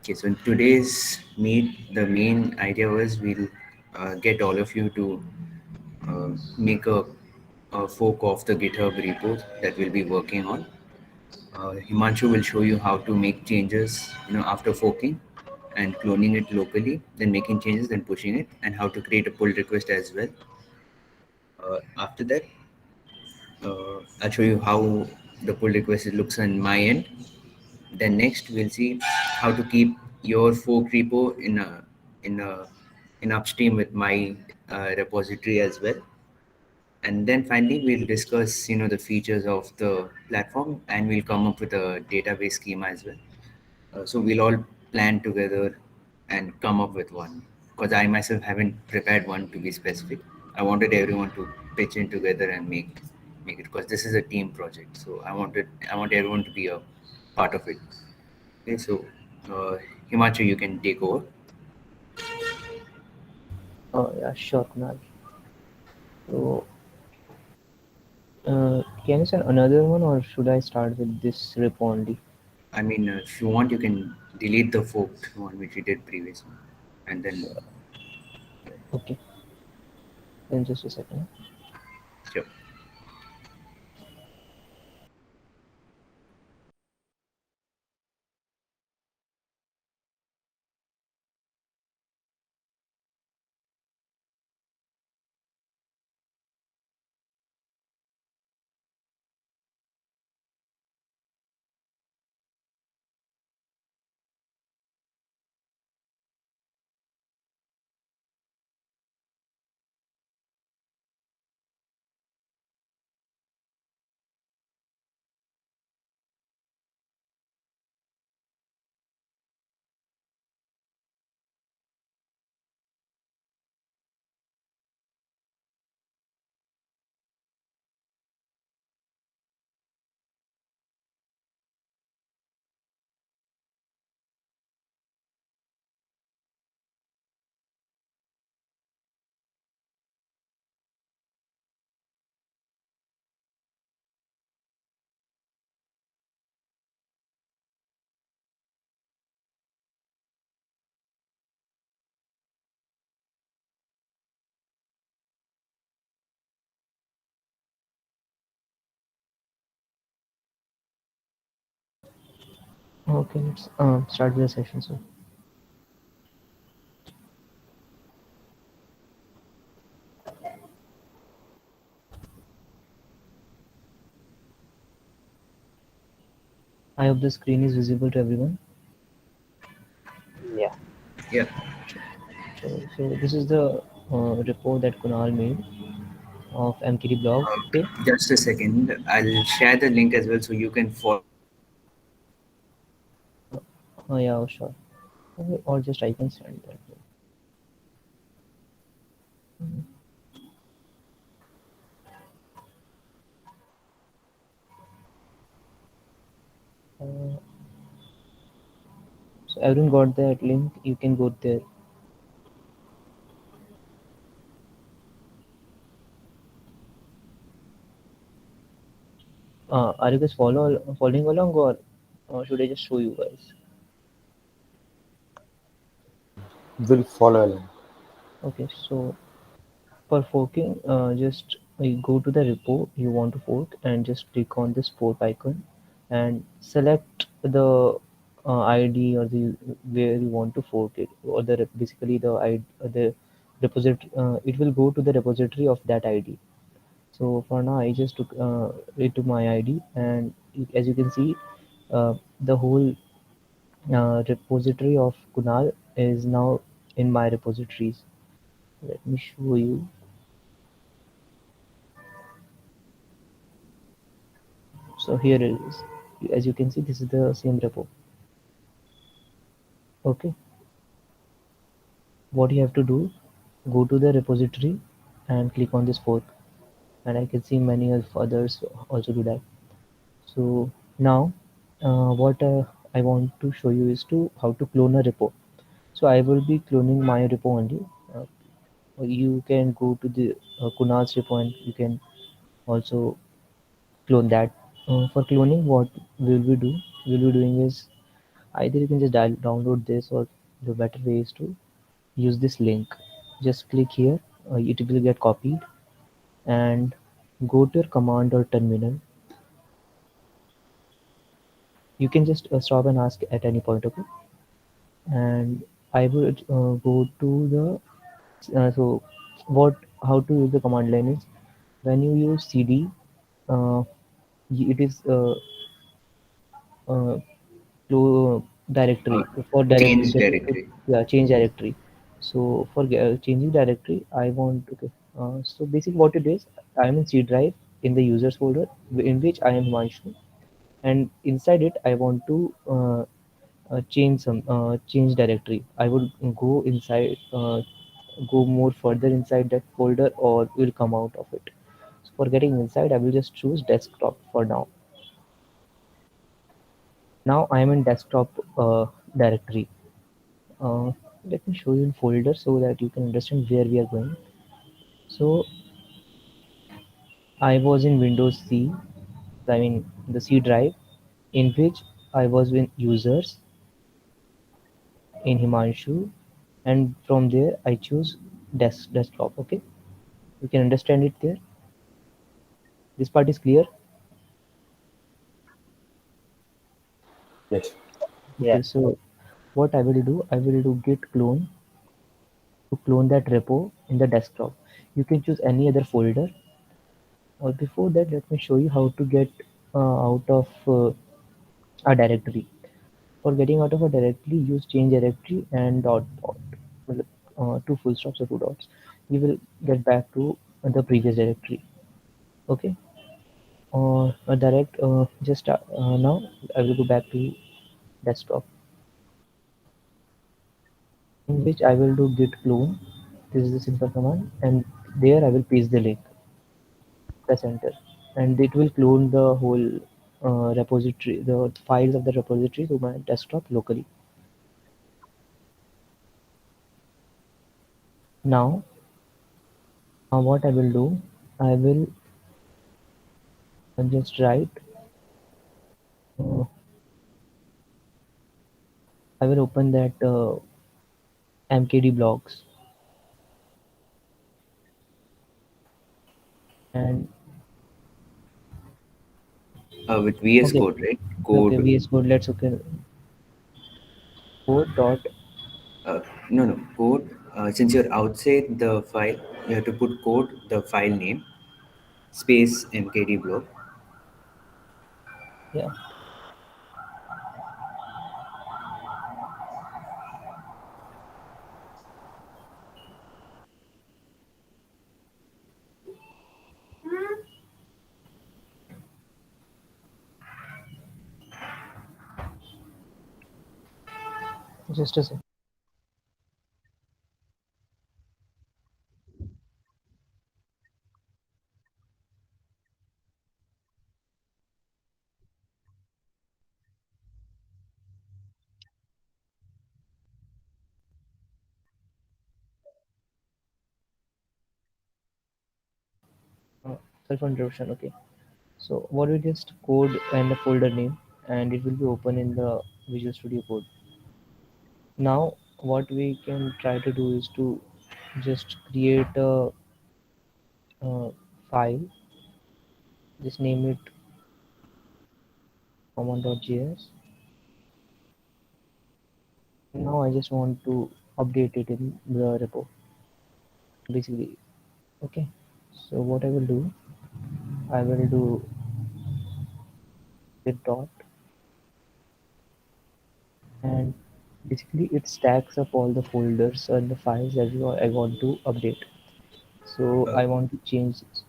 Okay, so in today's meet, the main idea was we'll get all of you to make a fork of the GitHub repo that we'll be working on. Himanshu will show you how to make changes, after forking and cloning it locally, then making changes, then pushing it, and how to create a pull request as well. After that, I'll show you how the pull request looks on my end. Then next we'll see how to keep your fork repo in a in upstream with my repository as well. And then finally we'll discuss the features of the platform, and we'll come up with a database schema as well. So we'll all plan together and come up with one, because I myself haven't prepared one to be specific. I wanted everyone to pitch in together and make it, because this is a team project. So I want everyone to be a part of it. Okay, so uh, Himanshu, you can take over. Oh, yeah, sure, Kunal. So, can you send another one, or should I start with this repo only? I mean, if you want, you can delete the forked one which we did previously, and then Okay, then just a second. sure. Okay, let's start with the session. So, I hope the screen is visible to everyone. Yeah. Yeah. So this is the report that Kunal made of MKD blog. Okay. Just a second. I'll share the link as well so you can follow. Oh yeah, oh, sure. Okay, or just I can send that. Uh, so everyone got that link. You can go there. Are you guys following along, or should I just show you guys? Will follow along. Okay, so for forking, just you go to the repo you want to fork and just click on this fork icon and select the ID or the where you want to fork it, or basically the ID, the repository. It will go to the repository of that ID. So for now, I just took it to my ID, and as you can see, the whole repository of Kunal is now in my repositories. Let me show you. So here it is. As you can see, this is the same repo. Okay, what you have to do, go to the repository and click on this fork, and I can see many of others also do that. So now, what I want to show you is to how to clone a repo. So I will be cloning my repo only. Uh, you can go to the Kunal's repo and you can also clone that. For cloning, what will we do? We'll be doing is Either you can just download this, or the better way is to use this link. Just click here, it will get copied, and go to your command or terminal. You can just stop and ask at any point, okay? And I would go to the so what how to use the command line is, when you use cd, uh, it is uh, to Uh, directory, for directory, Change directory. yeah, change directory. So for changing directory, I want, okay, so basically what it is, I am in C drive in the users folder, in which I am Himanshu, and inside it I want to change directory. I would go inside, go more further inside that folder, or will come out of it. So for getting inside, I will just choose desktop for now. Now I am in desktop directory. Uh, Let me show you in folder so that you can understand where we are going. So I was in Windows C, I mean the C drive, in which I was with users in Himanshu, and from there I choose desktop. Okay, you can understand it there. This part is clear. Yes. Okay, Yeah. so what I will do git clone to clone that repo in the desktop. You can choose any other folder. Or before that, let me show you how to get out of a directory. For getting out of a directory, use change directory and dot dot. Two full stops or two dots. You will get back to the previous directory. Okay. Direct. Just now I will go back to desktop, in which I will do git clone. This is the simple command, and there I will paste the link. Press enter, and it will clone the whole repository, the files of the repository, to my desktop locally. Now, what I will do, I will just write. Uh, I will open that MKD blocks, and With VS okay, Code, right? okay, Code. VS Code. Let's okay, code dot, Uh, no, no, code. Since you're outside the file, you have to put code, the file name, space mkd block. yeah, just a second. Uh, Self introduction. Okay. So what we just code and the folder name, and it will be open in the Visual Studio Code. Now what we can try to do is to just create a file. Just name it common.js. Now I just want to update it in the repo, basically. Okay. So what I will do, I will do git dot, and basically it stacks up all the folders and the files that I want to update. So Uh, I want to change this.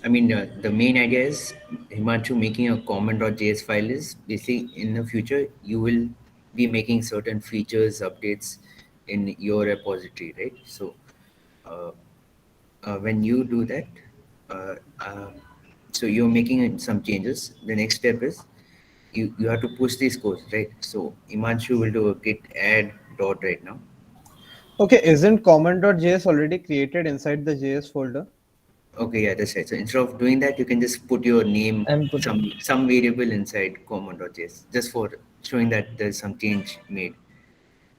I mean, the main idea is Himanshu making a common.js file is basically in the future you will be making certain features updates in your repository, right? So uh, when you do that, uh, uh, so you're making some changes. The next step is you have to push these codes, right? So Himanshu will do a git add dot right now. Okay, isn't common.js already created inside the JS folder? Okay, yeah, that's right. So instead of doing that, you can just put your name, I'm putting. some variable inside common.js, just for showing that there's some change made.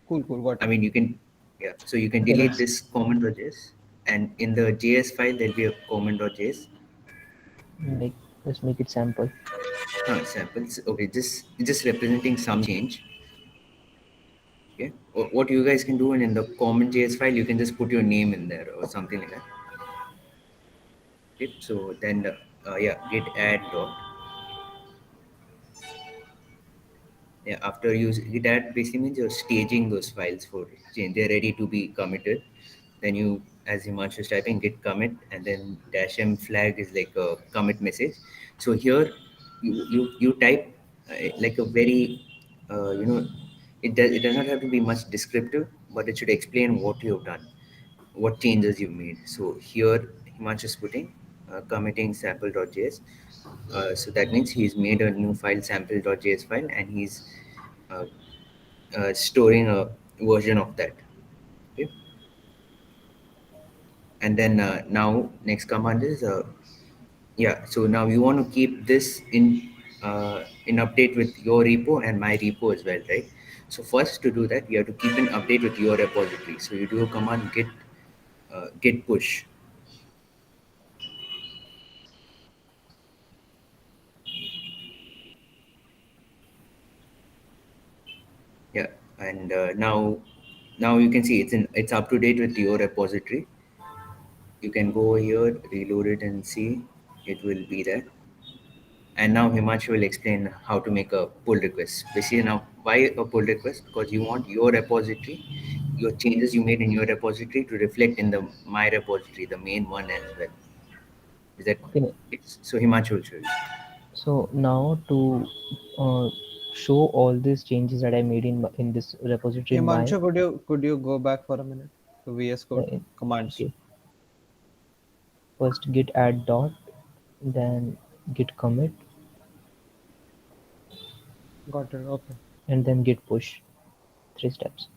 Cool, cool, got I it. mean, you can, yeah. So you can Okay, delete let's this common.js, and in the JS file there'll be a common.js make let's make it sample. samples. Okay, just representing some change. Okay, what you guys can do, and in the common.js file, you can just put your name in there or something like that. Okay, so then, yeah, git add dot. Yeah, after you that basically means you're staging those files for change. They're ready to be committed. Then you, as Himanshu is typing, git commit, and then dash m flag is like a commit message. So here you type like a very it does not have to be much descriptive, but it should explain what you have done, what changes you made. So here Himanshu is putting committing sample.js. So that means he's made a new file, sample.js file, and he's uh, storing a version of that. Okay, and then now next command is yeah. So now you want to keep this in update with your repo and my repo as well, right? So first, to do that, you have to keep an update with your repository. So you do a command git push. Yeah, and now you can see it's up to date with your repository. You can go here, reload it, and see it will be there. And now Himanshu will explain how to make a pull request. Basically, now why a pull request? Because you want your repository, your changes you made in your repository to reflect in the my repository, the main one as well. Is that Okay, it's so Himanshu will show you. so now to uh, show all these changes that I made in this repository in my Himanshu, could you go back for a minute to VS Code in, commands? okay, first git add dot, then git commit, Got it. Okay. and then git push. 3 steps.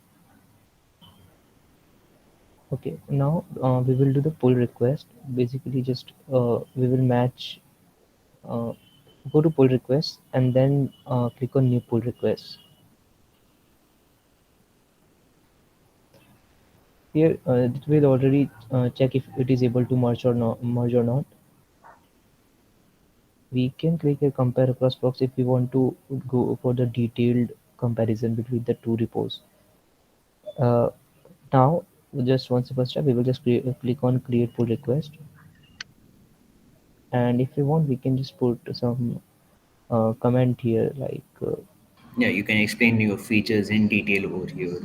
Okay, now we will do the pull request. Basically, just we will match. Uh, Go to pull request and then click on new pull request. Here, it will already check if it is able to merge or not. We can click a compare across blocks if we want to go for the detailed comparison between the two repos. Uh, Now, just one simple step, we will just click on create pull request, and if we want, we can just put some comment here like Yeah, you can explain your features in detail over here,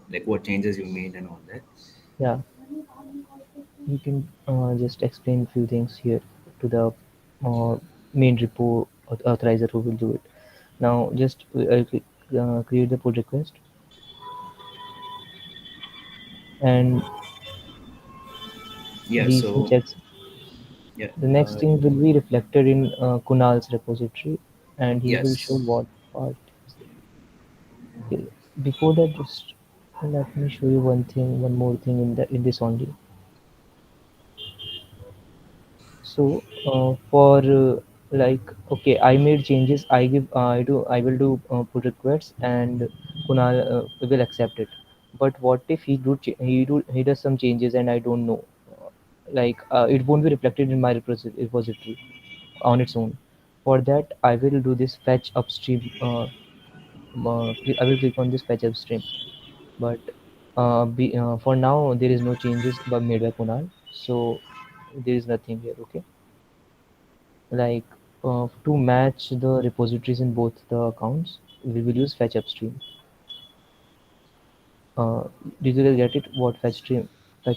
like what changes you made and all that. yeah, you can just explain few things here to the uh, main repo authorizer who will do it. Now, just click, create the pull request, and Yeah, we can so check. yeah, The next thing will be reflected in Kunal's repository, and he will show yes. what part is there. Okay. Before that, just let me show you one more thing in this only. So for like okay, I made changes. I will do pull requests, and Kunal will accept it. But what if he does some changes and I don't know? Like it won't be reflected in my repository on its own. For that, I will do this fetch upstream. I will click on this fetch upstream. But for now, there is no changes made by Kunal, so there is nothing here. Okay, like to match the repositories in both the accounts, we will use fetch upstream. Uh, did you guys get it? What fetch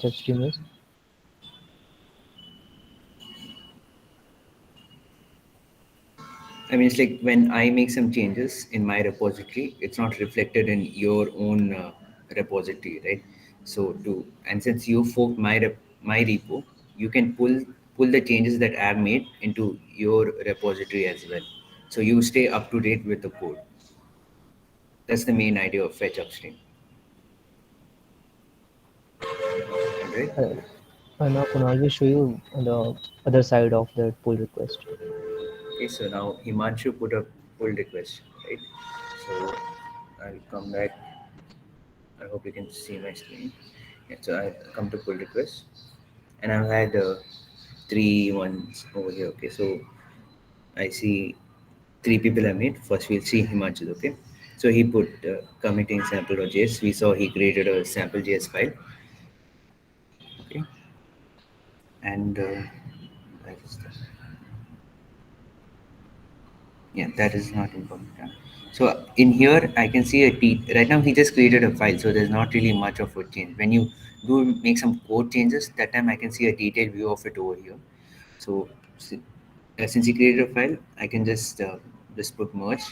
upstream is? I mean, it's like when I make some changes in my repository, it's not reflected in your own repository, right? So to and since you forked my repo, you can pull the changes that I've made into your repository as well. So you stay up to date with the code. That's the main idea of fetch upstream, right? Uh, Now Kunal will show you the other side of that pull request. Okay, so now Himanshu put a pull request, right? So I'll come back. I hope you can see my screen. Yeah, so I come to pull request, and I've had three ones over here. Okay, so I see three people I made. First, we'll see Himanshu. Okay, so he put committing sample.js. We saw he created a sample.js file. Okay, and where is that? Yeah, that is not important. Yeah. So in here, I can see a T. Right now, he just created a file, so there's not really much of a change. When you do make some code changes, that time I can see a detailed view of it over here. So since he created a file, I can just put merge,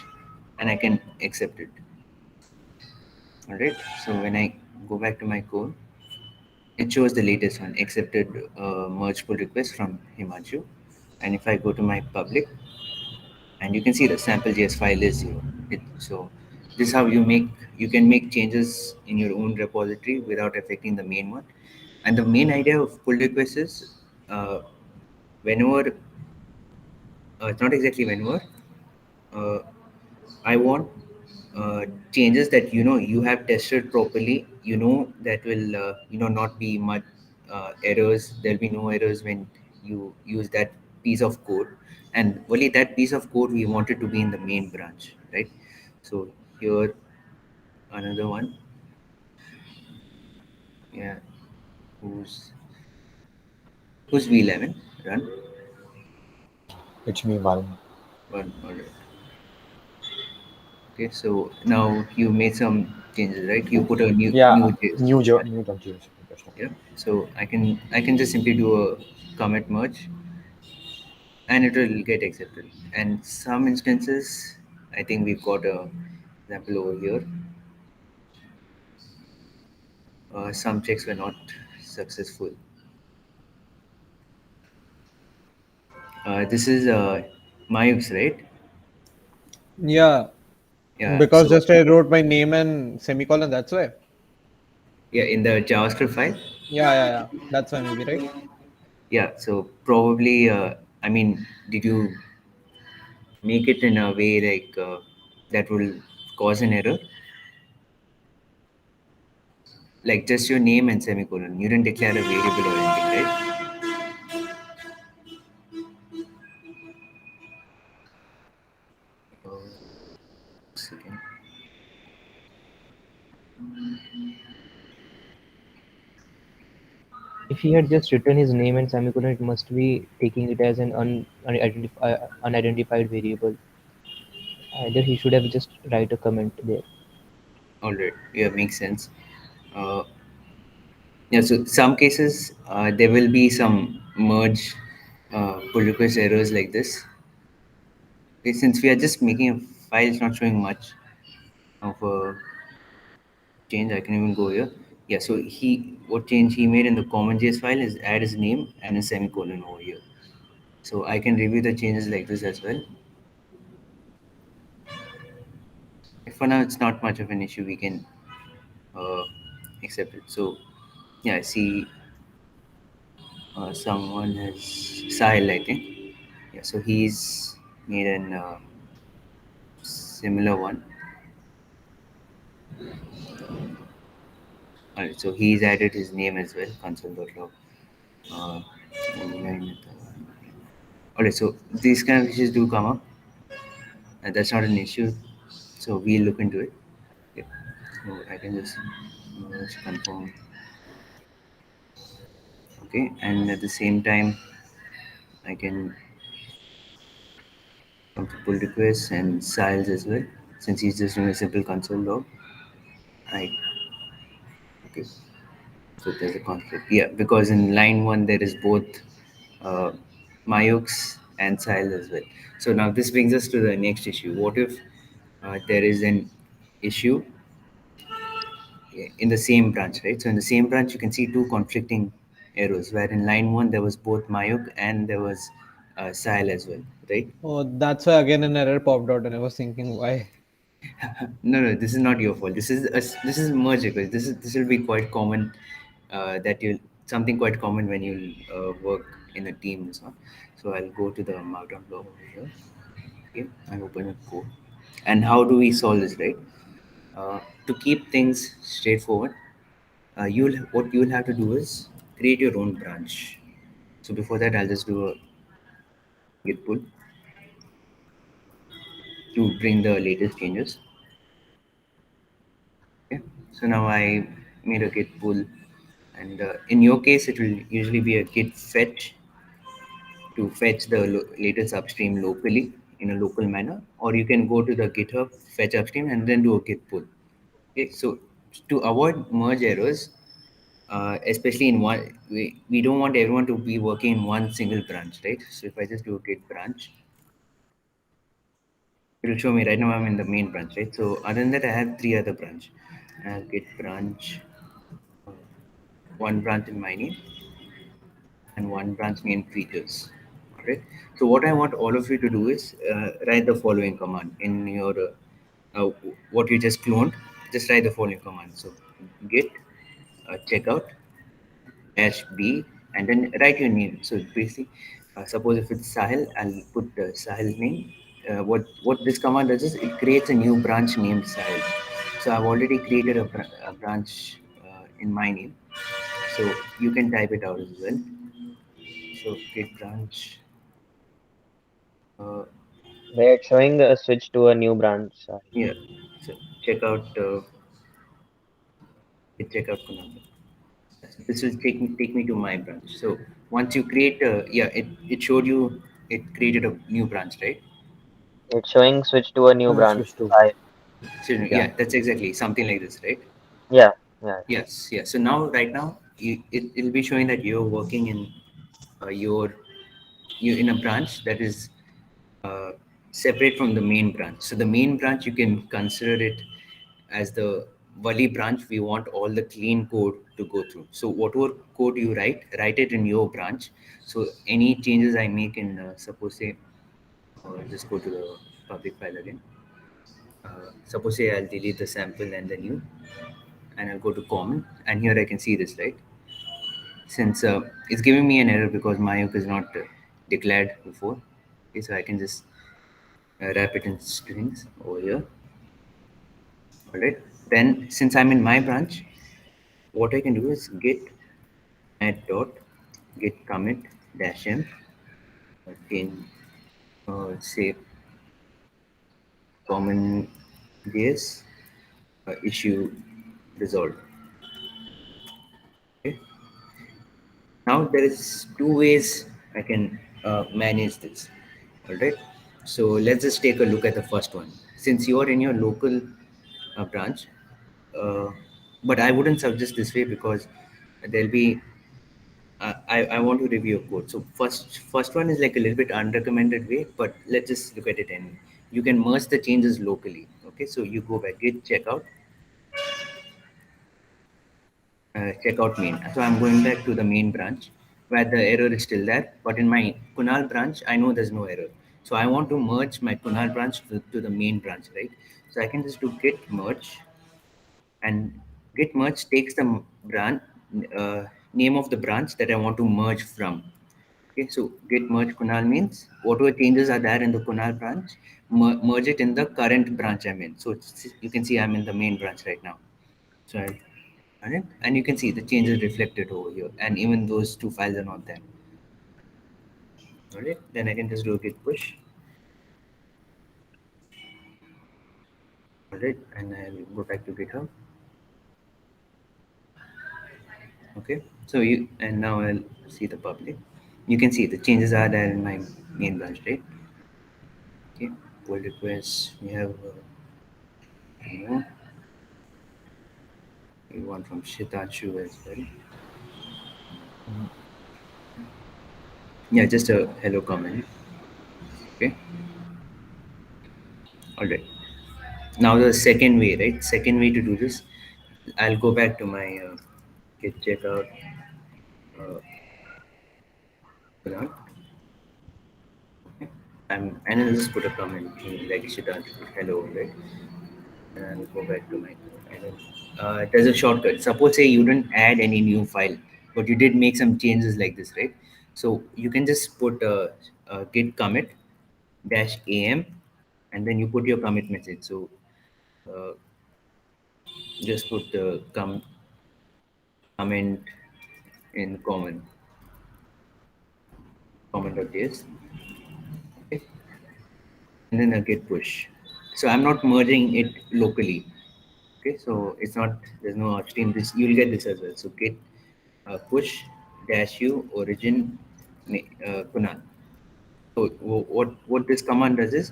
and I can accept it. All right. So when I go back to my code, it shows the latest one, accepted merge pull request from Himanshu. And if I go to my public, and you can see the sample.js file is here. So this is how you can make changes in your own repository without affecting the main one. And the main idea of pull requests is uh, whenever it's not exactly whenever uh, I want changes that you have tested properly. That will not be much errors. There'll be no errors when you use that piece of code, and only that piece of code we want it to be in the main branch, right? So here another one, yeah. Who's V11 run It's me, Varun. one. All right. Okay, so now you made some changes, right? You put a new Yeah, JS. new.js. Interesting. Yeah, so I can just simply do a commit merge, and it will get accepted. And some instances, I think we've got a example over here. Some checks were not successful. This is Mayuk's, right? Yeah, Yeah, because so just I wrote my name and semicolon. That's why. yeah, in the JavaScript file. Yeah. That's why maybe, right? Yeah, so probably I mean, did you make it in a way like that will cause an error, like just your name and semicolon? You didn't declare a variable or anything, right? Second. If he had just written his name and semicolon, it must be taking it as an unidentified variable. Either he should have just write a comment there. All right. Yeah, makes sense. Uh, yeah, so some cases there will be some merge pull request errors like this. Okay, since we are just making a file, it's not showing much of a change. I can even go here. Yeah, so what change he made in the common.js file is add his name and a semicolon over here. So I can review the changes like this as well. If for now it's not much of an issue, we can uh, accept it. So yeah, I see someone has Sahil, I think. Yeah, so he's made an similar one. Alright, so he's added his name as well, console.log. Uh, Alright, so these kind of issues do come up, and that's not an issue. So we'll look into it. Yep. So I can just confirm. Okay, and at the same time, I can come to pull requests and styles as well, since he's just doing a simple console log. Right. Okay. So there's a conflict. Yeah, because in line one there is both uh, Mayux and Sahil as well. So now this brings us to the next issue. What if there is an issue in the same branch, right? So in the same branch, you can see two conflicting errors. Where in line one there was both Mayuk and there was Sahil as well, right? Oh, that's why again an error popped out, and I was thinking why. No, this is not your fault. This is merge request. This will be quite common that you. something quite common when you work in a team. So I'll go to the Markdown block over here. Okay, and open a code. And how do we solve this, right? To keep things straightforward, what you'll have to do is create your own branch. So before that, I'll just do a git pull to bring the latest changes. Okay. So now I made a git pull, and in your case, it will usually be a git fetch to fetch the latest upstream locally in a local manner, or you can go to the GitHub, fetch upstream, and then do a git pull. Okay. So to avoid merge errors, especially in one, we don't want everyone to be working in one single branch, right? So if I just do a git branch, it will show me right now I'm in the main branch, right? So other than that, I have three other branch. I have git branch, uh, one branch in my name, and one branch named features. All right. So what I want all of you to do is write the following command in your what you just cloned. Just write the following command. So git checkout dash b, and then write your name. So basically, suppose if it's Sahil, I'll put Sahil's name. What this command does is it creates a new branch named Sahil. So I've already created a branch in my name. So you can type it out as well. So git branch. Uh, Where it's showing a switch to a new branch. Sorry. yeah. So check out Kunal. This will take me to my branch. So once you create, it showed you it created a new branch, right? It's showing switch to a new branch. Switch to. I So Yeah. yeah, that's exactly something like this, right? yeah, yeah. Yes, yeah. So now, right now, it'll be showing that you're working in you're in a branch that is uh, separate from the main branch. So the main branch, you can consider it as the Wali branch. We want all the clean code to go through. So whatever code you write it in your branch. So any changes I make in, suppose say, just go to the public file again. Suppose say I'll delete the sample and the new, and I'll go to common, and here I can see this, right? Since it's giving me an error because Mayuk is not declared before. Okay, so I can just wrap it in strings over here. All right. Then since I'm in my branch, what I can do is git add dot git commit dash m, change say common js issue resolved. Okay. Now there is two ways I can manage this. All right. So let's just take a look at the first one. Since you are in your local branch, uh, but I wouldn't suggest this way because there'll be I want to review a code. So first one is like a little bit unrecommended way, but let's just look at it anyway. You can merge the changes locally. Okay, so you go back git checkout checkout main. So I'm going back to the main branch where the error is still there. But in my Kunal branch, I know there's no error. So I want to merge my Kunal branch to the main branch, right? So I can just do git merge, and git merge takes the branch name of the branch that I want to merge from. Okay, so git merge Kunal means whatever changes are there in the Kunal branch, merge it in the current branch I'm in. So you can see I'm in the main branch right now. So I run it, and you can see the changes reflected over here, and even those two files are not there. All right, then I can just do a git push. All right, and I'll go back to GitHub. Okay, so you and now I'll see the public. You can see the changes are there in my main branch, right? Okay, pull requests. We have you know, one from Shitachu as well. Yeah, just a hello comment. Okay, all right. Now the second way, right? Second way to do this, I'll go back to my git checkout. Uh, Kunal. And I'll just put a comment like Shitachu, hello, right? And I'll go back to my code. And then, there's a shortcut. Suppose say you didn't add any new file. but you did make some changes like this, right? So you can just put git commit dash am, and then you put your commit message. So uh, just put the comment in comment.js, okay, and then a git push. So I'm not merging it locally. Okay, so it's not, there's no upstream. This you'll get this as well. So git push dash u origin Kunal. So what this command does is,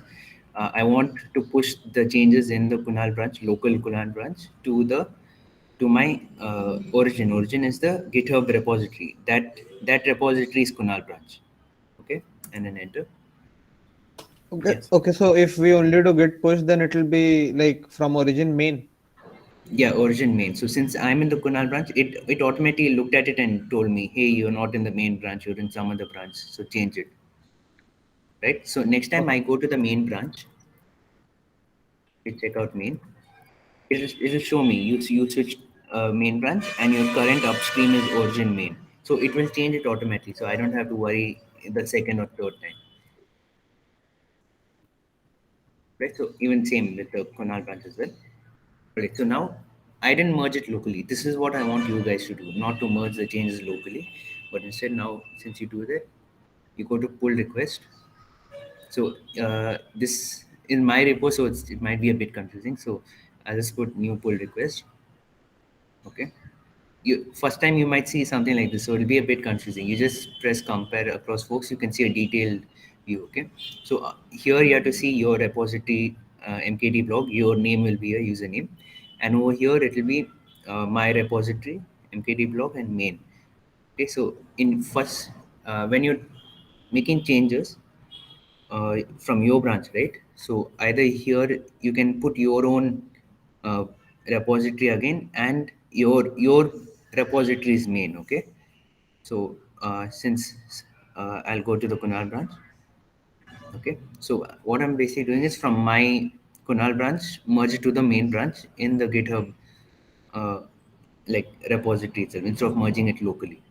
I want to push the changes in the Kunal branch, local Kunal branch, to my origin. Origin is the GitHub repository. That repository is Kunal branch. Okay, and then enter. Okay, Yes. okay. So if we only do git push, then it will be like from origin main. Yeah, origin main. So since I'm in the Kunal branch, it automatically looked at it and told me, hey, you're not in the main branch, you're in some other branch. So change it. Right. So next time Okay. I go to the main branch, we check out main. It'll show me you switch main branch and your current upstream is origin main. So it will change it automatically. So I don't have to worry the second or third time. Right. So even same with the Kunal branch as well. Right. So now I didn't merge it locally. This is what I want you guys to do, not to merge the changes locally, but instead now since you do that, you go to pull request. So this in my repo, so it might be a bit confusing. So I'll just put new pull request. Okay. You first time you might see something like this, so it'll be a bit confusing. You just press compare across folks, you can see a detailed view. Okay, so here you have to see your repository mkd blog, your name will be a username, and over here it will be my repository mkd blog and main. Okay, so in first when you're making changes from your branch, right? So either here you can put your own uh, repository again, and your repository is main. Okay, so since I'll go to the Kunal branch. Okay, so what I'm basically doing is from my Kunal branch, merge it to the main branch in the GitHub uh, like repository itself instead of merging it locally.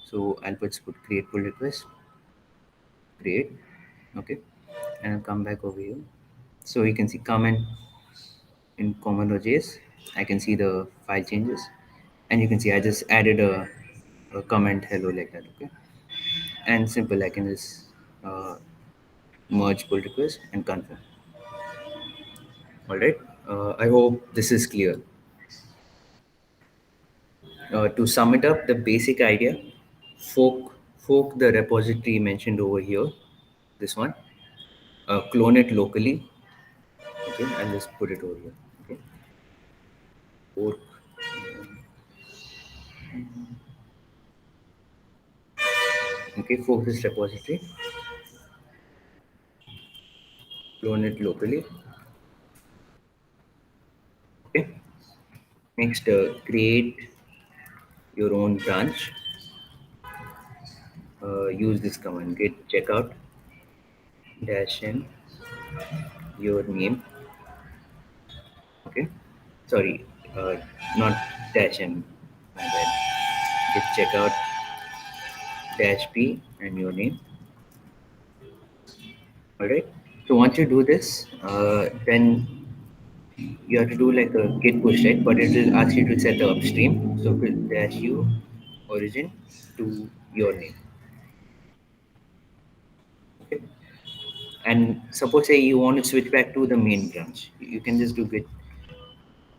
So I'll put create pull request, create. Okay, and I'll come back over here. So you can see comment in command.js. I can see the file changes, and you can see I just added a comment hello like that. Okay, and simple. I can just uh, merge pull request and confirm. All right. I hope this is clear. To sum it up, the basic idea: fork the repository mentioned over here. This one. Clone it locally. Okay, I'll just put it over here. Okay, fork. Okay, fork this repository. Clone it locally. Okay. Next, create your own branch. Use this command: git checkout dash n your name. Okay. Sorry, not dash m. My bad. Git checkout dash p and your name. All right. So once you do this, then you have to do like a git push, right? But it will ask you to set the upstream. So git dash u origin to your name. Okay. And suppose say you want to switch back to the main branch, you can just do git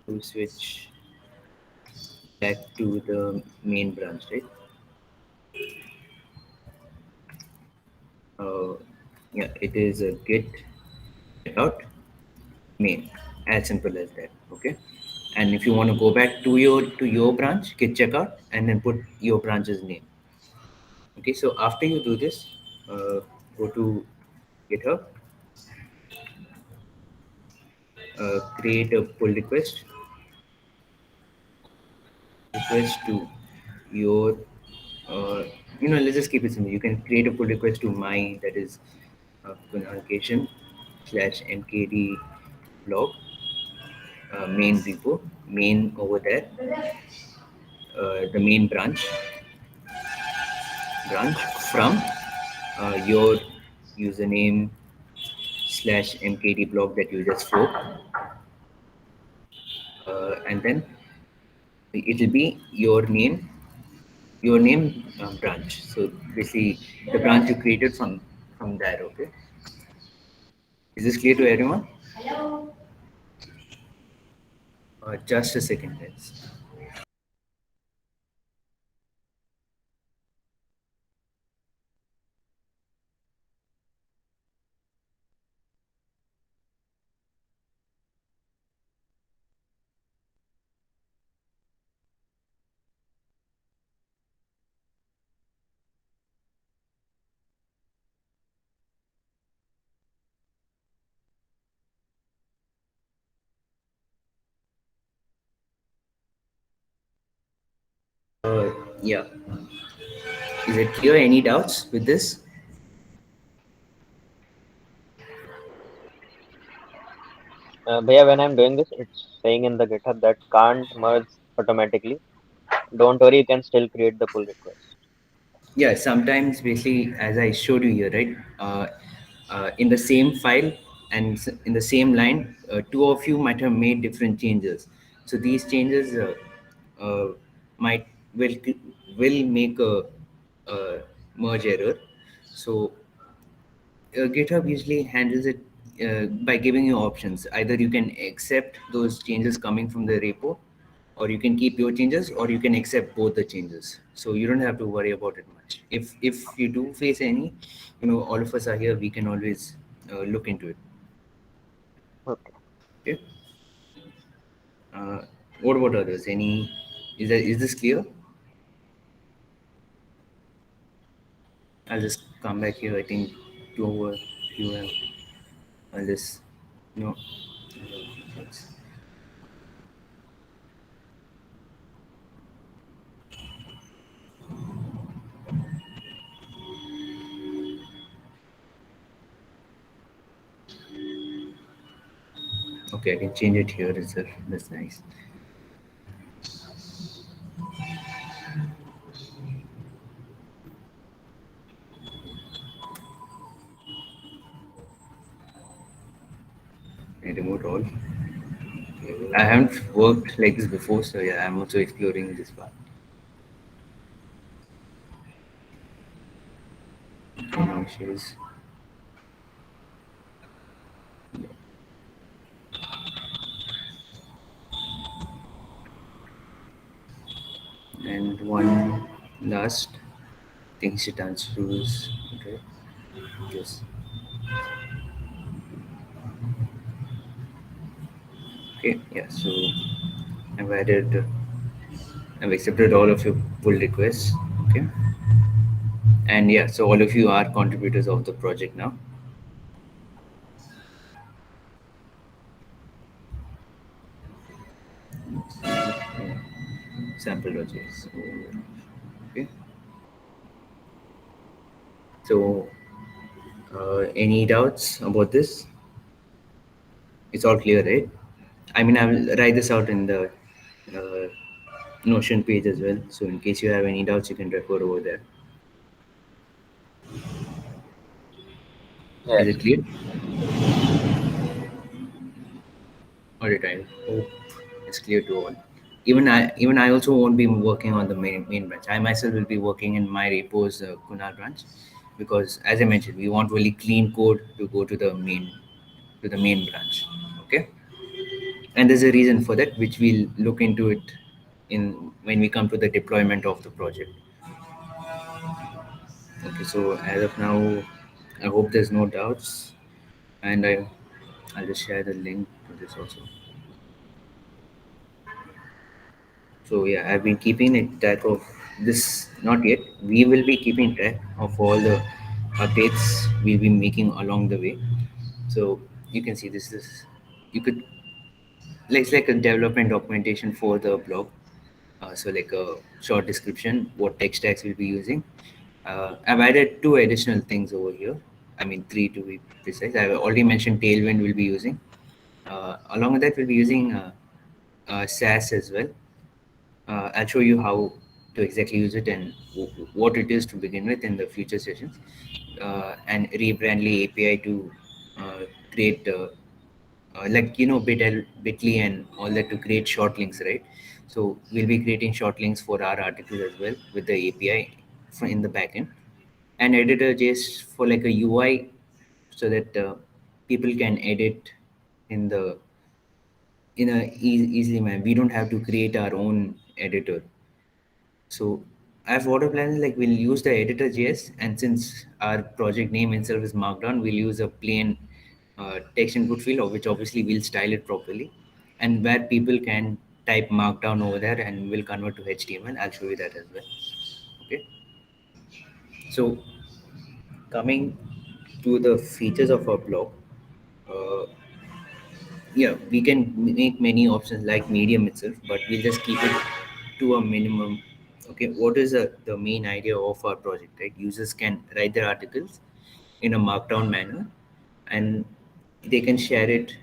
to switch back to the main branch, right? Uh, yeah, it is a git checkout main, as simple as that. Okay, and if you want to go back to your branch, git checkout, and then put your branch's name. Okay, so after you do this, go to GitHub, create a pull request to your let's just keep it simple. You can create a pull request to my, that is application slash mkd blog main repo, main over there, the main branch. branch from your username slash mkd block that you just forked, and then it will be your name branch. So basically, the branch you created from there. Okay, is this clear to everyone? Just a second, guys. Yeah. Is it clear? Any doubts with this? Bhaiya, when I'm doing this, it's saying in the GitHub that can't merge automatically. Don't worry, you can still create the pull request. Yeah, sometimes basically, as I showed you here, right? In the same file and in the same line, two of you might have made different changes. So these changes might will will make a merge error. So GitHub usually handles it by giving you options. Either you can accept those changes coming from the repo, or you can keep your changes, or you can accept both the changes. So you don't have to worry about it much. If you do face any, all of us are here. We can always look into it. Okay. Okay. What about others? Any? Is this clear? I'll just come back here. I think two over you have. I'll just no. Okay, I can change it here itself. That's nice. And remote all. I haven't worked like this before, so yeah, I'm also exploring this part. No issues. And one last thing should answer is okay. Yes. Okay. Yeah. So I've added. I've accepted all of your pull requests. Okay. And yeah, so all of you are contributors of the project now. Sample projects. Okay. So any doubts about this? It's all clear, right? I mean, I will write this out in the uh, Notion page as well. So in case you have any doubts, you can refer over there. Is Yes. it clear? All right, I hope it's clear to all. Even I also won't be working on the main branch. I myself will be working in my repos Kunal branch, because as I mentioned, we want really clean code to go to the main branch. Okay, and there's a reason for that, which we'll look into it in when we come to the deployment of the project. Okay, so as of now, I hope there's no doubts, and I'll just share the link to this also. So yeah, I've been keeping a track of this. Not yet. We will be keeping track of all the updates we'll be making along the way. So you can see this is you could like it's like a development documentation for the blog. So like a short description, what tech stacks we'll be using. I've added two additional things over here. I mean three to be precise. I've already mentioned Tailwind we'll be using. Along with that, we'll be using SAS as well. I'll show you how to exactly use it and what it is to begin with in the future sessions, and rebrandly API to create like Bitly and all that to create short links, right? So we'll be creating short links for our articles as well with the API in the backend, and editor just for like a UI so that people can edit in the in a easily manner. We don't have to create our own editor. So as water plans, like we'll use the editor JS, and since our project name itself is Markdown, we'll use a plain text input field, of which obviously we'll style it properly, and where people can type Markdown over there, and we'll convert to HTML. I'll show you that as well. Okay. So coming to the features of our blog, uh, yeah, we can make many options like medium itself, but we'll just keep it to a minimum. Okay, what is the main idea of our project, right? Users can write their articles in a markdown manner, and they can share it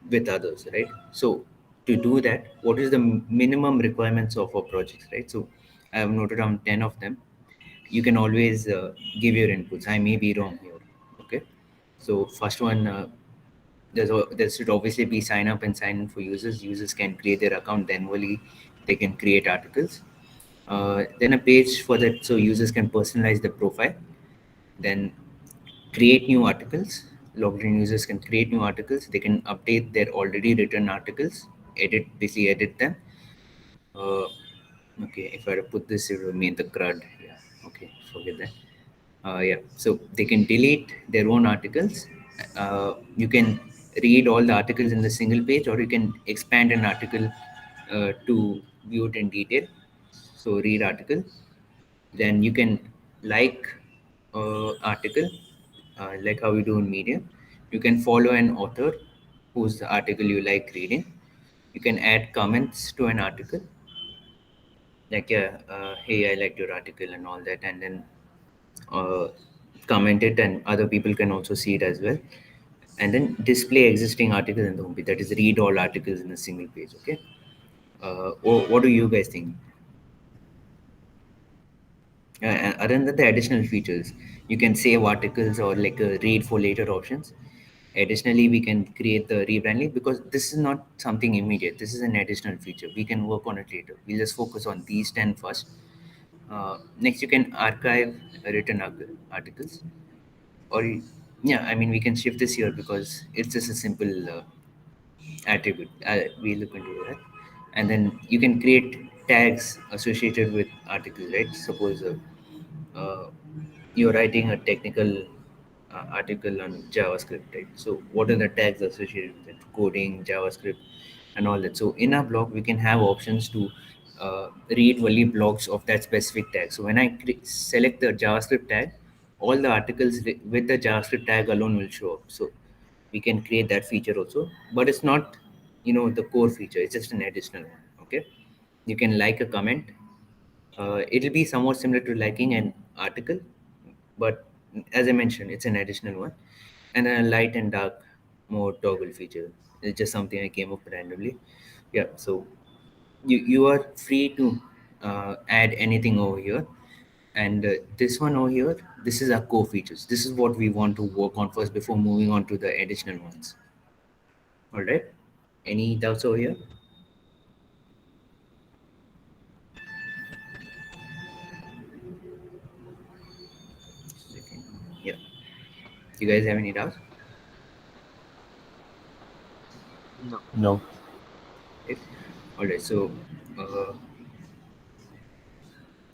with others, right? So to do that, what is the minimum requirements of our projects, right? So I have noted down 10 of them. You can always give your inputs. I may be wrong here. Okay, so first one, there should obviously be sign up and sign in for users. Users can create their account, then only they can create articles. Then a page for that, so users can personalize the profile. Then create new articles. Logged in users can create new articles. They can update their already written articles, basically edit them. Uh, okay, if I were to put this, it will mean the CRUD. Yeah, okay, forget that. Yeah, so they can delete their own articles. You can read all the articles in the single page, or you can expand an article to view it in detail. So read article. Then you can like article, like how we do in Medium. You can follow an author whose article you like reading. You can add comments to an article, like yeah, hey, I liked your article and all that, and then uh, comment it, and other people can also see it as well. And then display existing articles in the homepage, that is read all articles in a single page. Okay, what do you guys think? Other than that, the additional features, you can save articles or like read for later options. Additionally, we can create the rebranding, because this is not something immediate. This is an additional feature. We can work on it later. We'll just focus on these 10 first. Next, you can archive written articles, or yeah, I mean, we can shift this here because it's just a simple attribute. We look into that, and then you can create tags associated with articles, right? Suppose uh, you're writing a technical article on JavaScript, right? So what are the tags associated with it? Coding, JavaScript, and all that. So in our blog, we can have options to read only blocks of that specific tag. So when I select the JavaScript tag, all the articles with the JavaScript tag alone will show up. So we can create that feature also, but it's not, the core feature. It's just an additional one. Okay, you can like a comment. It'll be somewhat similar to liking an article, but as I mentioned, it's an additional one. And then a light and dark mode toggle feature. It's just something I came up randomly. Yeah, so you are free to add anything over here. And this one over here, this is our core features. This is what we want to work on first before moving on to the additional ones. All right. Any doubts over here? Okay. Yeah. You guys have any doubts? No. No. Right. All right. So uh,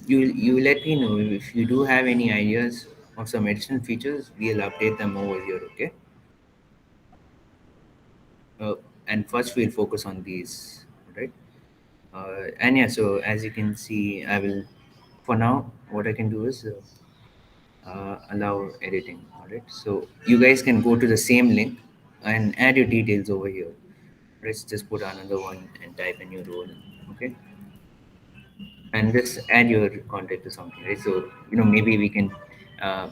you let me know if you do have any ideas of some additional features. We'll update them over here. Okay. Uh, and first we'll focus on these. Right. And yeah. So as you can see, I will. For now, what I can do is allow editing. All right. So you guys can go to the same link and add your details over here. Let's just put another one and type a new role. Okay, and just add your contact to something, right? So maybe we can uh,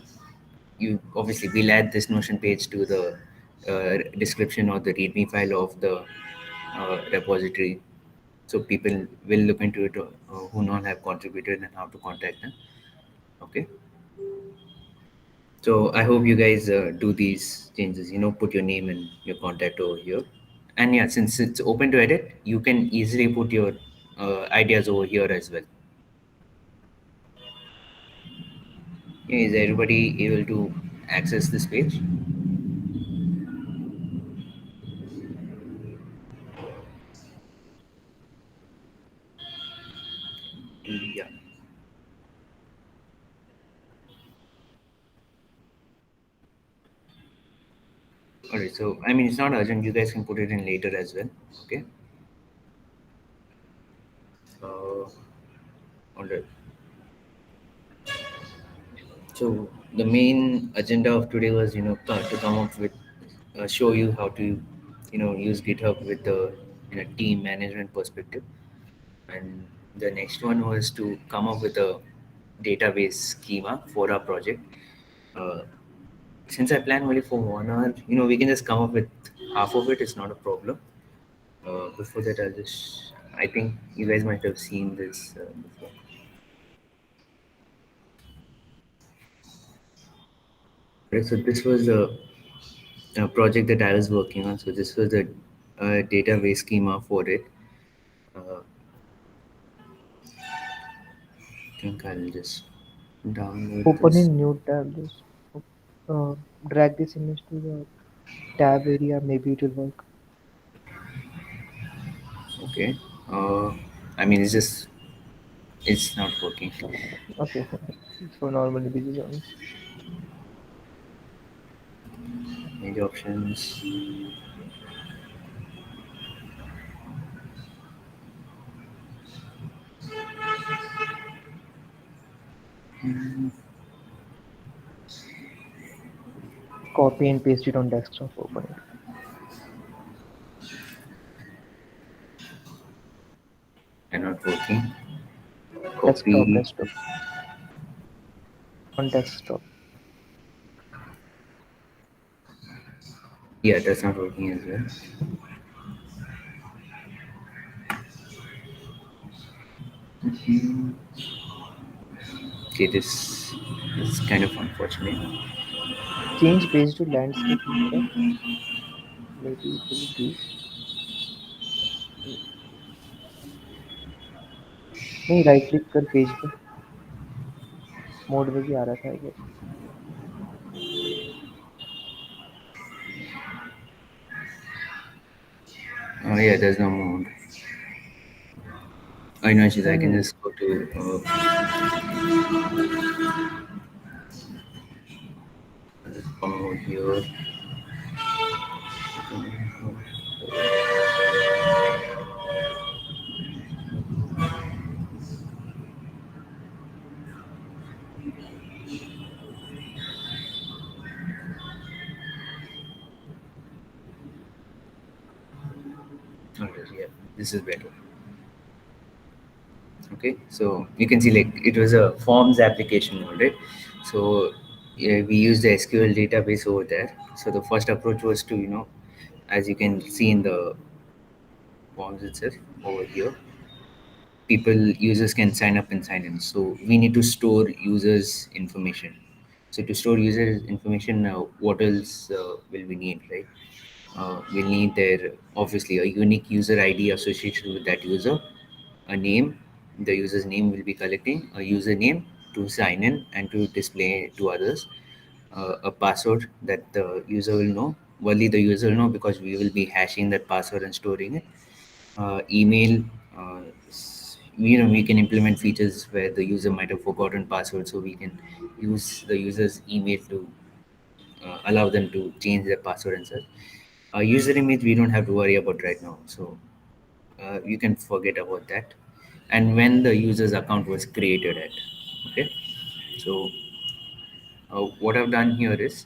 you obviously we'll add this notion page to the description or the readme file of the repository. so people will look into it who not have contributed and how to contact them. Okay. So I hope you guys do these changes. Put your name and your contact over here. And yeah, since it's open to edit, you can easily put your ideas over here as well. Yeah, is everybody able to access this page? Yeah. All right. So I mean, it's not urgent. You guys can put it in later as well. Okay. All right. So the main agenda of today was, to come up with, show you how to, use GitHub with the team management perspective. And the next one was to come up with a database schema for our project. Uh, since I plan only for 1 hour, we can just come up with half of it. It's not a problem. Before that, I think you guys might have seen this before. Right, so this was a project that I was working on. So this was the database schema for it. I think I'll just download Open this. in new tab. Just uh, drag this image to the tab area. Maybe it will work. Okay. Uh, I mean, it's not working. Okay. So normally this is on. Media options. Copy and paste it on desktop. Open it. And not working. Desktop. Copy. Desktop. On desktop. Yeah, that's not working as well. Okay, this is kind of unfortunate. Change page to landscape instead. Maybe it will do. नहीं right click कर page पे mode में भी आ रहा था I guess Oh yeah, there's no mode. I know, I नहीं can नहीं just go to come over here. Okay, yeah, this is better. Okay, so you can see like it was a forms application mode, right? So yeah, we used the SQL database over there. So the first approach was to, as you can see in the forms itself over here, users can sign up and sign in. So we need to store users information. So to store users information, what else will we need, right? We'll need their, obviously, a unique user ID associated with that user, a name, the user's name will be collecting a username to sign in and to display to others, a password that the user will know, only the user will know, because we will be hashing that password and storing it, email. We can implement features where the user might have forgotten password, so we can use the user's email to allow them to change their password and such. User image we don't have to worry about right now, so you can forget about that. And when the user's account was created at, okay. So what I've done here is,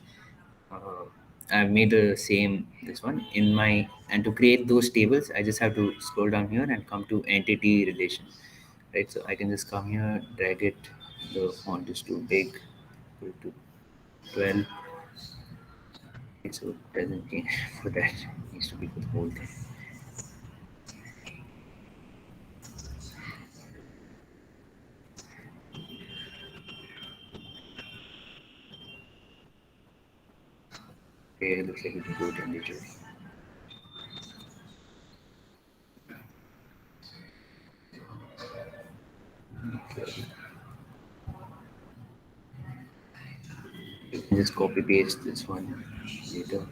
uh, I've made the same this one in my, and to create those tables I just have to scroll down here and come to entity relation, right? So I can just come here, drag it, the font is too big, go to 12. So it doesn't change for that, it needs to be for the whole thing. Okay, looks like we can do it individually. Okay. You can just copy paste this one later.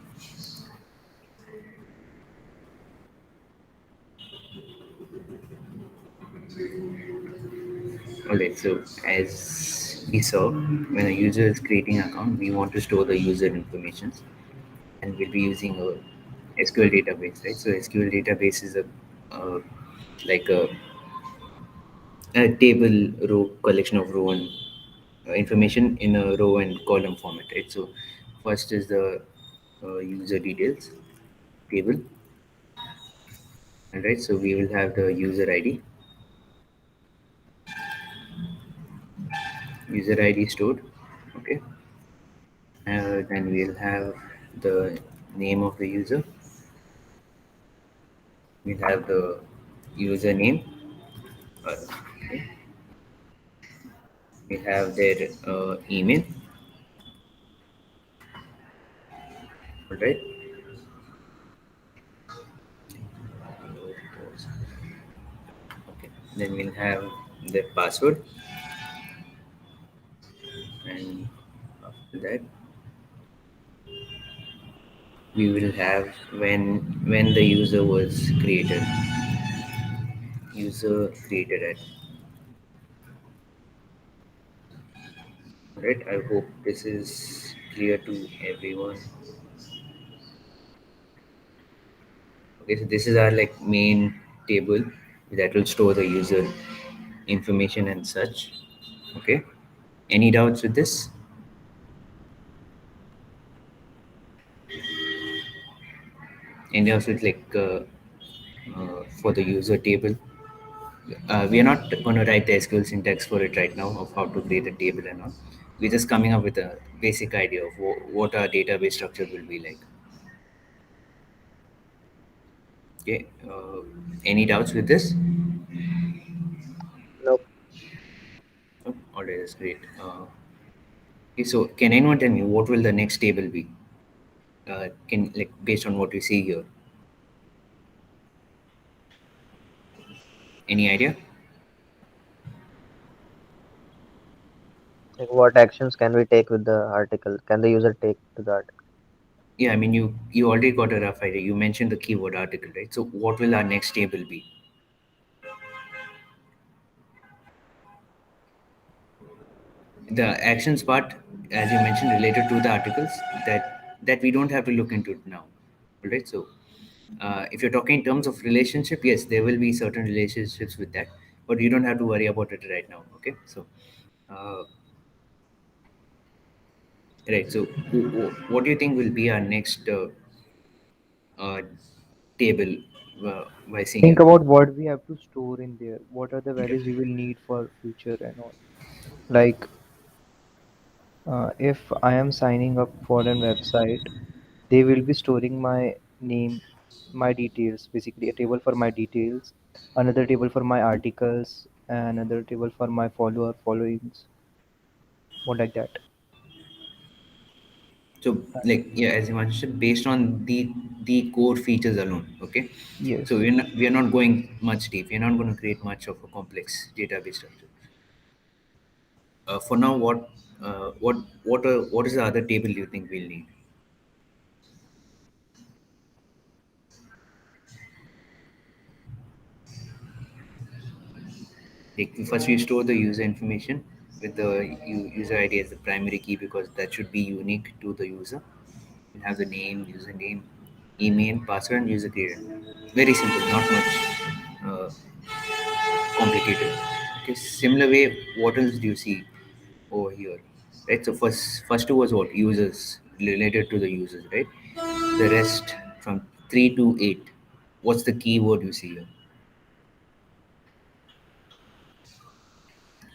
Alright, so as we saw, when a user is creating an account, we want to store the user information, and we'll be using a SQL database, right? So SQL database is a like a table row collection of row and information in a row and column format, right? So first is the user details table, all right? So we will have the user ID, stored, okay? Then we'll have the name of the user. We'll have the username. Okay. We have their email, all right? Okay. Then we'll have their password, and after that we will have when the user was created, user created at. All right. I hope this is clear to everyone. Okay, so this is our like main table that will store the user information and such. Okay. Any doubts with this? Any doubts with like for the user table? We are not going to write the SQL syntax for it right now of how to create a table and all. We're just coming up with a basic idea of what our database structure will be like. Okay. Any doubts with this? Nope. Oh, all right, that's great. Okay, so can anyone tell me what will the next table be? Can like based on what we see here. Any idea? Like what actions can we take with the article? Can the user take to the article? Yeah, I mean you already got a rough idea. You mentioned the keyword article, right? So what will our next table be? The actions part, as you mentioned, related to the articles that we don't have to look into it now. All right. So if you're talking in terms of relationship, yes, there will be certain relationships with that, but you don't have to worry about it right now. Okay. So uh, right. So what do you think will be our next uh, table by seeing Think everything? about what we have to store in there. What are the Okay. values we will need for future and all. Like if I am signing up for a website, they will be storing my name, my details, basically a table for my details, another table for my articles, and another table for my follower followings, more like that. So like yeah, as you mentioned, based on the core features alone. Okay. So Yes. we are not going much deep. We're not going to create much of a complex database structure. For now, what is the other table you think we'll need? Like first we store the user information with the user ID as the primary key because that should be unique to the user. You have the name, username, email, password, and user created. Very simple, not much complicated. Okay, similar way, what else do you see over here? Right. So first two was what users related to the users, right? The rest from 3 to 8. What's the keyword you see here?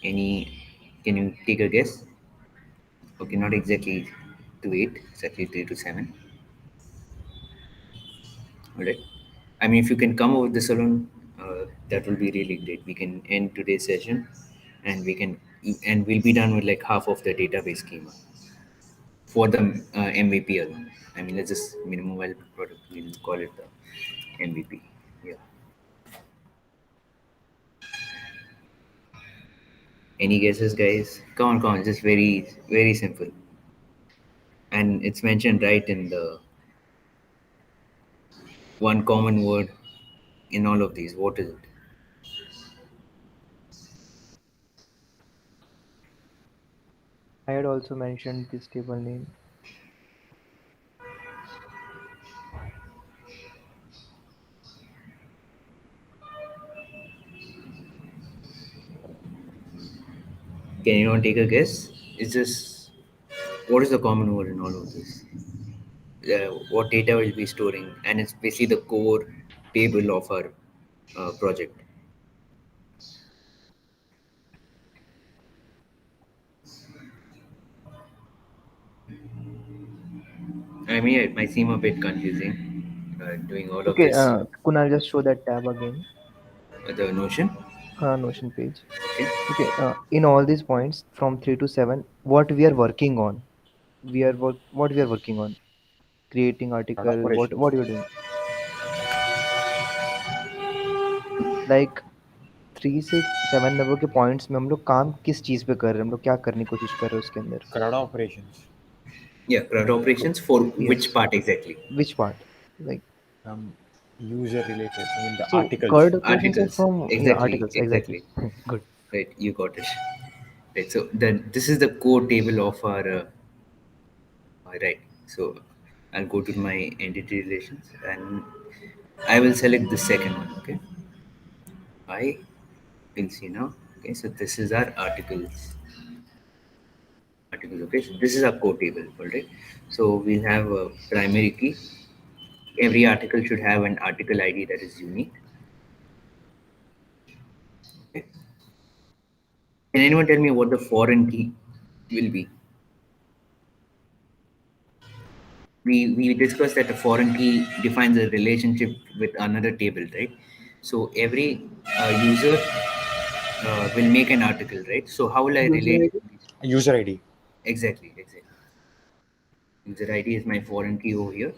Any? Can you take a guess? Okay, not exactly to 8, exactly 3 to 7. All right. I mean, if you can come over this alone, that will be really great. We can end today's session, and we'll be done with like half of the database schema for the MVP alone. I mean, let's just minimum viable product. We'll call it the MVP. Yeah. Any guesses, guys? Come on. Just very simple. And it's mentioned right in the one common word in all of these. What is it? I had also mentioned this table name. Can anyone take a guess? It's just what is the common word in all of this? What data will be storing, and it's basically the core table of our project. I mean, it might seem a bit confusing doing all of Okay, this. Kunal, just show that tab again. The Notion. Notion page. Okay. Okay, in all these points from 3 to 7, what we are working on? What we are working on? Creating Data article. What operations. you're doing? Like 3 से 7 number के points में हम लोग काम किस चीज़ पे कर रहे हैं, हम लोग क्या करने की कोशिश कर रहे हैं उसके अंदर. Data operations. Yeah, CRUD operations for which Yes, part exactly? which part? Like, Um, User related. I mean the so articles. CURD operations are Articles. from, yeah, Exactly, articles, exactly. exactly. Good. Right, you got it. Right, so then this is the core table of our right. So I'll go to my entity relations and I will select the second one. Okay, I will see now. Okay, so this is our articles. Articles. Okay, so this is our core table. All right. So we'll have a primary key. Every article should have an article ID that is unique. Okay. Can anyone tell me what the foreign key will be? We discussed that a foreign key defines a relationship with another table, right? So every user will make an article, right? So how will I User relate ID? these? User ID. Exactly. User ID is my foreign key over here.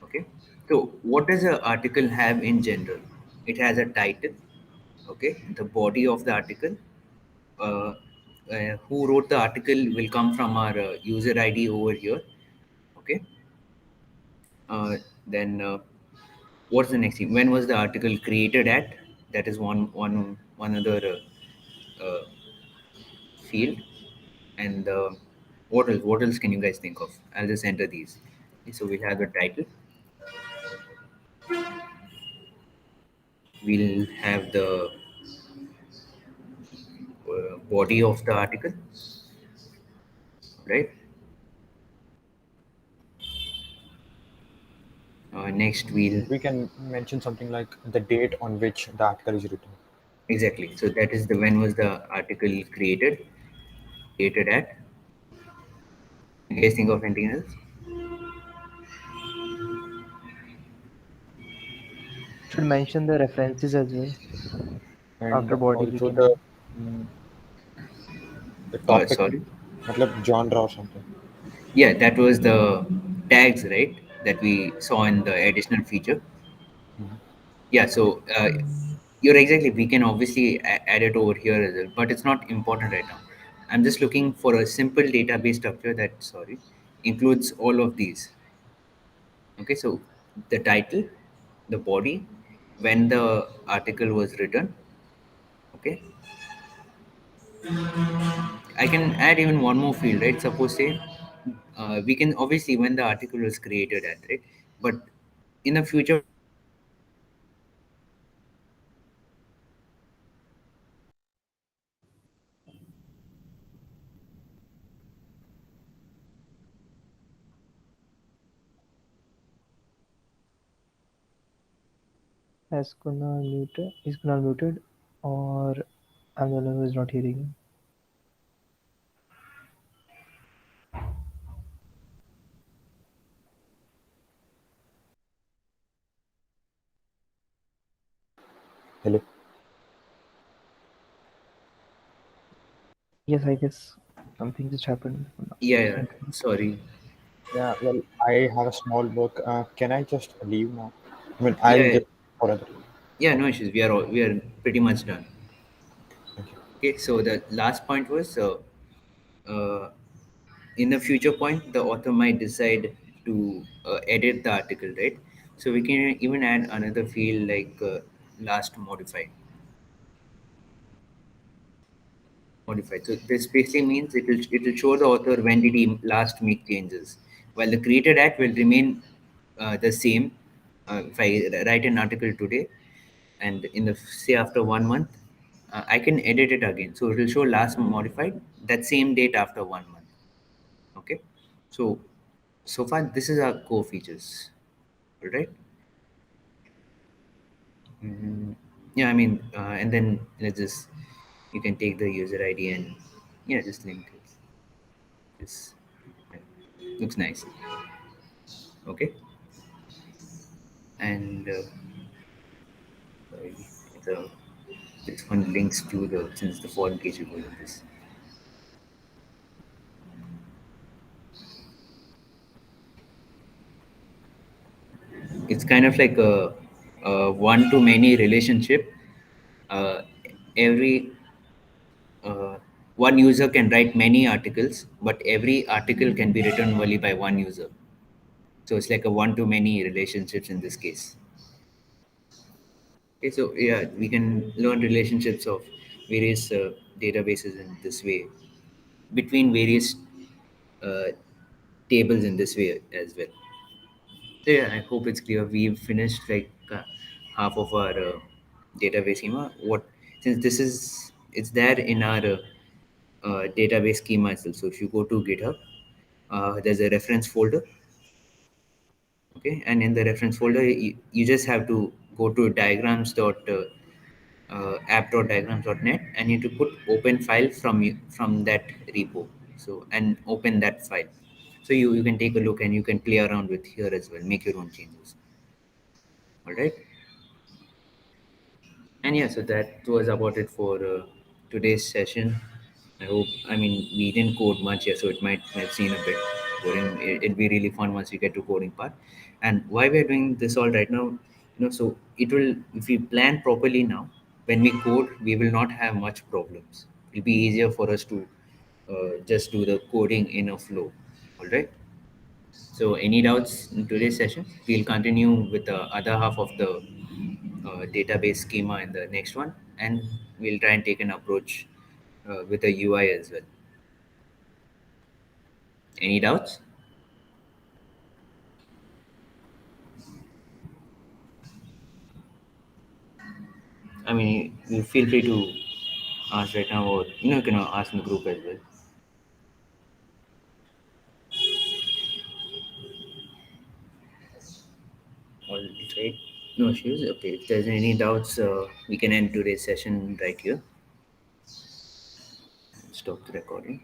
Okay. So what does an article have in general? It has a title. Okay. The body of the article. Uh, who wrote the article will come from our user ID over here. Okay. Then what's the next thing? When was the article created at? That is one other uh, field. And what else? What else can you guys think of? I'll just enter these. Okay, so we'll have the title. We'll have the body of the article, right? Next, we'll We can mention something like the date on which the article is written. exactly. So that is the when was the article created? Created at. You guys think of anything else? Should mention the references as well. And After body, we also can. mm, the topic, Sorry. matlab genre or something. Yeah, that was the tags, right? That we saw in the additional feature. Mhm. Yeah, so you're exactly. We can obviously add it over here as well, but it's not important right now. I'm just looking for a simple database structure that, sorry, includes all of these. Okay, so the title, the body, when the article was written. Okay, I can add even one more field, right? Suppose say we can obviously when the article was created at, right? But in the future, Has Kunal muted? Is Kunal muted? Or I'm the one who is not hearing him? Hello. Yes, I guess something just happened. yeah, sorry. Yeah, well, I have a small work. Can I just leave now? I mean, I'll Yeah, just for other. yeah, no issues. We are pretty much done. Thank you. Okay, so the last point was uh, in the future point, the author might decide to edit the article, right? So we can even add another field like last modified. Modified. So this basically means it will show the author when did he last make changes, while the created at will remain the same. If I write an article today, and in the say after 1 month, I can edit it again. So it will show last modified that same date after 1 month. Okay. So so far this is our core features. All right. Mm, yeah, I mean, and then let's just you can take the user ID and yeah, just link it. This looks nice. Okay, and sorry, the this one links to the since the foreign case will of this. It's kind of like a one to many relationship. Uh, every one user can write many articles, but every article can be written only by one user. So it's like a one to many relationships in this case. Okay, so yeah, we can learn relationships of various databases in this way between various uh, tables in this way as well. So yeah, I hope it's clear. We've finished like half of our database schema. What since this is it's there in our database schema itself. So if you go to GitHub, there's a reference folder. Okay, and in the reference folder, you just have to go to app.diagrams.net and you need to put open file from that repo. So and open that file. So you can take a look and you can play around with here as well, make your own changes. All right. And yeah, so that was about it for today's session. I hope, I mean, we didn't code much here, so it might seem a bit boring. It'll be really fun once we get to coding part. And why we're doing this all right now, so it will, if we plan properly now, when we code, we will not have much problems. It'll be easier for us to just do the coding in a flow. All right. So, any doubts in today's session? We'll continue with the other half of the database schema in the next one, and we'll try and take an approach with the UI as well. Any doubts? I mean, you feel free to ask right now, or you can ask in the group as well. All right. No issues. Okay. If there's any doubts, we can end today's session right here. Stop the recording.